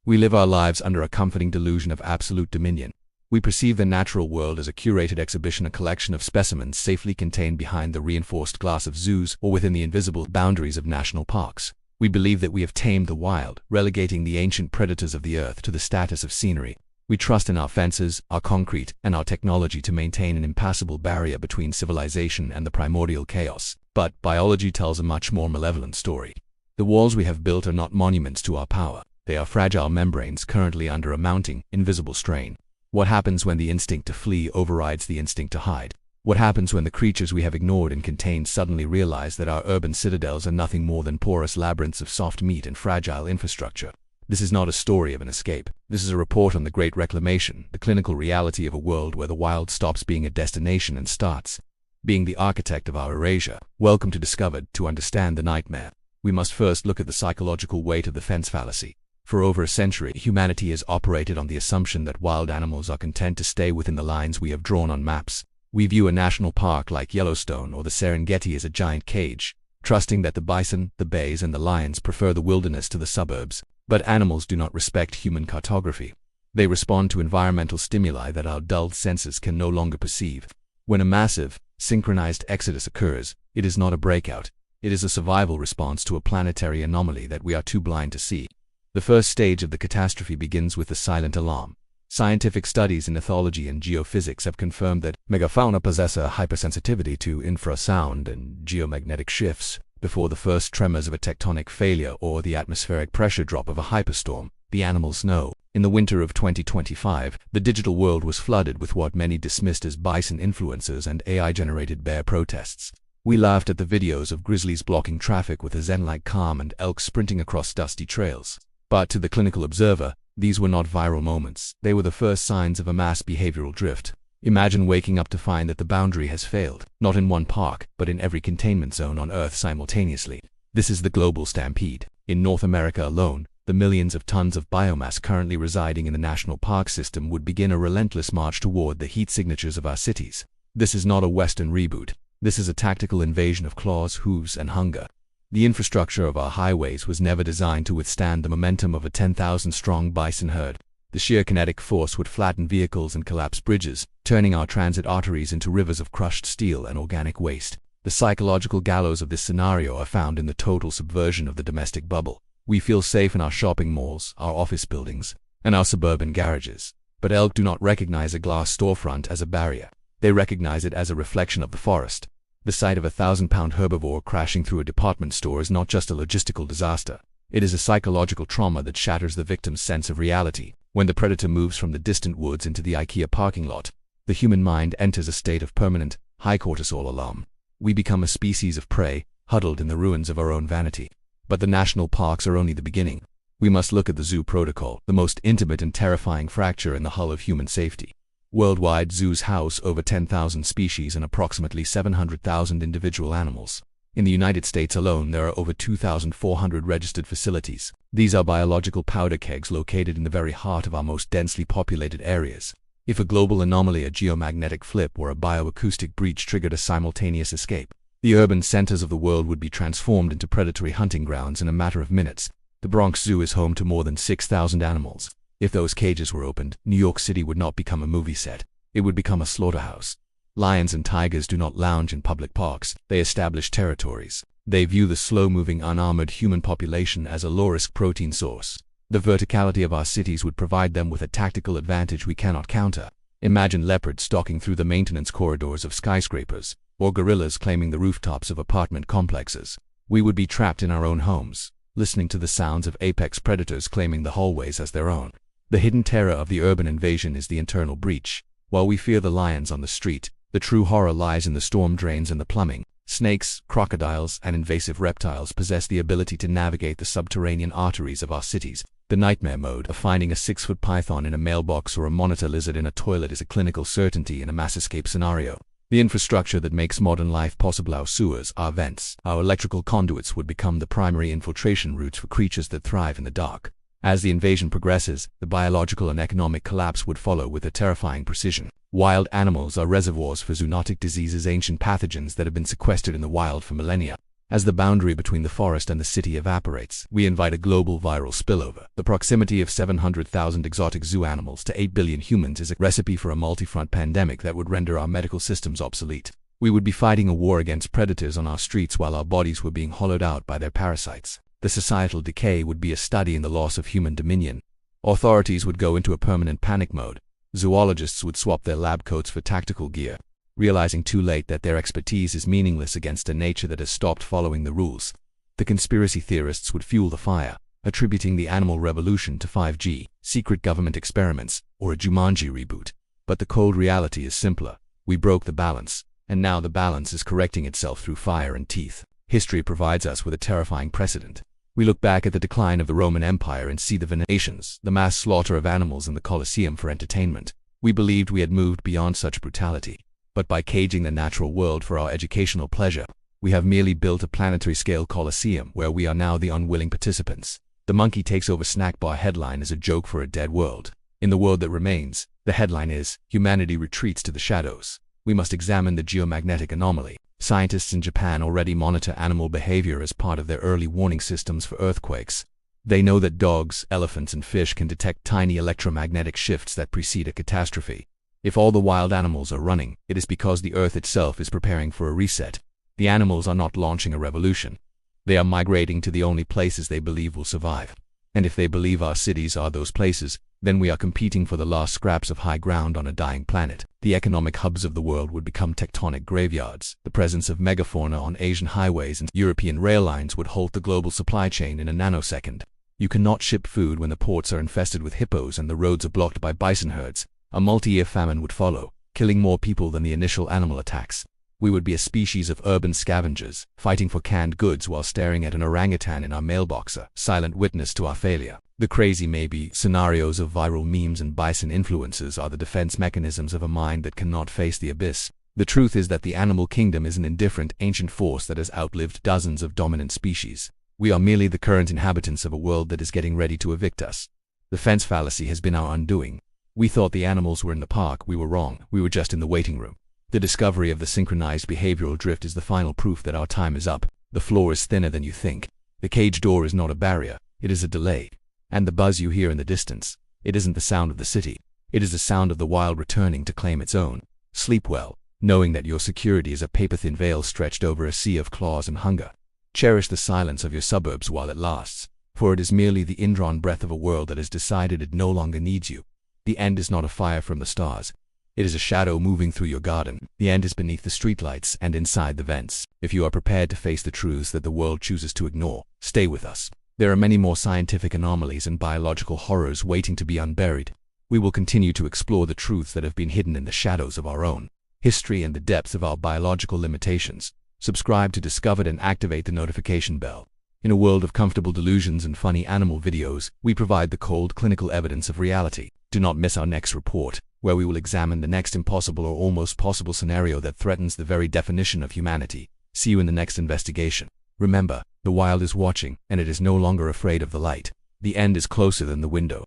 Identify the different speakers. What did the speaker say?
Speaker 1: We live our lives under a comforting delusion of absolute dominion. We perceive the natural world as a curated exhibition, a collection of specimens safely contained behind the reinforced glass of zoos or within the invisible boundaries of national parks. We believe that we have tamed the wild, relegating the ancient predators of the earth to the status of scenery. We trust in our fences, our concrete, and our technology to maintain an impassable barrier between civilization and the primordial chaos. But biology tells a much more malevolent story. The walls we have built are not monuments to our power. They are fragile membranes currently under a mounting, invisible strain. What happens when the instinct to flee overrides the instinct to hide? What happens when the creatures we have ignored and contained suddenly realize that our urban citadels are nothing more than porous labyrinths of soft meat and fragile infrastructure? This is not a story of an escape. This is a report on the Great Reclamation, the clinical reality of a world where the wild stops being a destination and starts being the architect of our erasure. Welcome to Discovered. To understand the nightmare, we must first look at the psychological weight of the fence fallacy. For over a century, humanity has operated on the assumption that wild animals are content to stay within the lines we have drawn on maps. We view a national park like Yellowstone or the Serengeti as a giant cage, trusting that the bison, the bears, and the lions prefer the wilderness to the suburbs. But animals do not respect human cartography. They respond to environmental stimuli that our dulled senses can no longer perceive. When a massive, synchronized exodus occurs, it is not a breakout. It is a survival response to a planetary anomaly that we are too blind to see. The first stage of the catastrophe begins with the silent alarm. Scientific studies in ethology and geophysics have confirmed that megafauna possess a hypersensitivity to infrasound and geomagnetic shifts. Before the first tremors of a tectonic failure or the atmospheric pressure drop of a hyperstorm, the animals know. In the winter of 2025, the digital world was flooded with what many dismissed as bison influencers and AI-generated bear protests. We laughed at the videos of grizzlies blocking traffic with a zen-like calm and elk sprinting across dusty trails. But to the clinical observer, these were not viral moments. They were the first signs of a mass behavioral drift. Imagine waking up to find that the boundary has failed, not in one park, but in every containment zone on Earth simultaneously. This is the global stampede. In North America alone, the millions of tons of biomass currently residing in the national park system would begin a relentless march toward the heat signatures of our cities. This is not a Western reboot. This is a tactical invasion of claws, hooves, and hunger. The infrastructure of our highways was never designed to withstand the momentum of a 10,000-strong bison herd. The sheer kinetic force would flatten vehicles and collapse bridges, turning our transit arteries into rivers of crushed steel and organic waste. The psychological gallows of this scenario are found in the total subversion of the domestic bubble. We feel safe in our shopping malls, our office buildings, and our suburban garages. But elk do not recognize a glass storefront as a barrier. They recognize it as a reflection of the forest. The sight of a 1,000-pound herbivore crashing through a department store is not just a logistical disaster. It is a psychological trauma that shatters the victim's sense of reality. When the predator moves from the distant woods into the IKEA parking lot, the human mind enters a state of permanent, high cortisol alarm. We become a species of prey, huddled in the ruins of our own vanity. But the national parks are only the beginning. We must look at the zoo protocol, the most intimate and terrifying fracture in the hull of human safety. Worldwide, zoos house over 10,000 species and approximately 700,000 individual animals. In the United States alone, there are over 2,400 registered facilities. These are biological powder kegs located in the very heart of our most densely populated areas. If a global anomaly, a geomagnetic flip, or a bioacoustic breach triggered a simultaneous escape, the urban centers of the world would be transformed into predatory hunting grounds in a matter of minutes. The Bronx Zoo is home to more than 6,000 animals. If those cages were opened, New York City would not become a movie set. It would become a slaughterhouse. Lions and tigers do not lounge in public parks. They establish territories. They view the slow-moving, unarmored human population as a low-risk protein source. The verticality of our cities would provide them with a tactical advantage we cannot counter. Imagine leopards stalking through the maintenance corridors of skyscrapers, or gorillas claiming the rooftops of apartment complexes. We would be trapped in our own homes, listening to the sounds of apex predators claiming the hallways as their own. The hidden terror of the urban invasion is the internal breach. While we fear the lions on the street, the true horror lies in the storm drains and the plumbing. Snakes, crocodiles, and invasive reptiles possess the ability to navigate the subterranean arteries of our cities. The nightmare mode of finding a 6-foot python in a mailbox or a monitor lizard in a toilet is a clinical certainty in a mass escape scenario. The infrastructure that makes modern life possible, our sewers, our vents, our electrical conduits, would become the primary infiltration routes for creatures that thrive in the dark. As the invasion progresses, the biological and economic collapse would follow with a terrifying precision. Wild animals are reservoirs for zoonotic diseases, ancient pathogens that have been sequestered in the wild for millennia. As the boundary between the forest and the city evaporates, we invite a global viral spillover. The proximity of 700,000 exotic zoo animals to 8 billion humans is a recipe for a multi-front pandemic that would render our medical systems obsolete. We would be fighting a war against predators on our streets while our bodies were being hollowed out by their parasites. The societal decay would be a study in the loss of human dominion. Authorities would go into a permanent panic mode. Zoologists would swap their lab coats for tactical gear, realizing too late that their expertise is meaningless against a nature that has stopped following the rules. The conspiracy theorists would fuel the fire, attributing the animal revolution to 5G, secret government experiments, or a Jumanji reboot. But the cold reality is simpler. We broke the balance, and now the balance is correcting itself through fire and teeth. History provides us with a terrifying precedent. We look back at the decline of the Roman Empire and see the venenations, the mass slaughter of animals in the Colosseum for entertainment. We believed we had moved beyond such brutality. But by caging the natural world for our educational pleasure, we have merely built a planetary-scale Colosseum where we are now the unwilling participants. The monkey takes over snack bar headline is a joke for a dead world. In the world that remains, the headline is, humanity retreats to the shadows. We must examine the geomagnetic anomaly. Scientists in Japan already monitor animal behavior as part of their early warning systems for earthquakes. They know that dogs, elephants, and fish can detect tiny electromagnetic shifts that precede a catastrophe. If all the wild animals are running, it is because the earth itself is preparing for a reset. The animals are not launching a revolution. They are migrating to the only places they believe will survive. And if they believe our cities are those places, then we are competing for the last scraps of high ground on a dying planet. The economic hubs of the world would become tectonic graveyards. The presence of megafauna on Asian highways and European rail lines would halt the global supply chain in a nanosecond. You cannot ship food when the ports are infested with hippos and the roads are blocked by bison herds. A multi-year famine would follow, killing more people than the initial animal attacks. We would be a species of urban scavengers, fighting for canned goods while staring at an orangutan in our mailbox, a silent witness to our failure. The crazy maybe scenarios of viral memes and bison influencers are the defense mechanisms of a mind that cannot face the abyss. The truth is that the animal kingdom is an indifferent, ancient force that has outlived dozens of dominant species. We are merely the current inhabitants of a world that is getting ready to evict us. The fence fallacy has been our undoing. We thought the animals were in the park. We were wrong. We were just in the waiting room. The discovery of the synchronized behavioral drift is the final proof that our time is up. The floor is thinner than you think. The cage door is not a barrier. It is a delay. And the buzz you hear in the distance, it isn't the sound of the city. It is the sound of the wild returning to claim its own. Sleep well, knowing that your security is a paper-thin veil stretched over a sea of claws and hunger. Cherish the silence of your suburbs while it lasts, for it is merely the indrawn breath of a world that has decided it no longer needs you. The end is not a fire from the stars. It is a shadow moving through your garden. The end is beneath the streetlights and inside the vents. If you are prepared to face the truths that the world chooses to ignore, stay with us. There are many more scientific anomalies and biological horrors waiting to be unburied. We will continue to explore the truths that have been hidden in the shadows of our own history and the depths of our biological limitations. Subscribe to Discovered and activate the notification bell. In a world of comfortable delusions and funny animal videos, we provide the cold, clinical evidence of reality. Do not miss our next report, where we will examine the next impossible or almost possible scenario that threatens the very definition of humanity. See you in the next investigation. Remember, the wild is watching, and it is no longer afraid of the light. The end is closer than the window.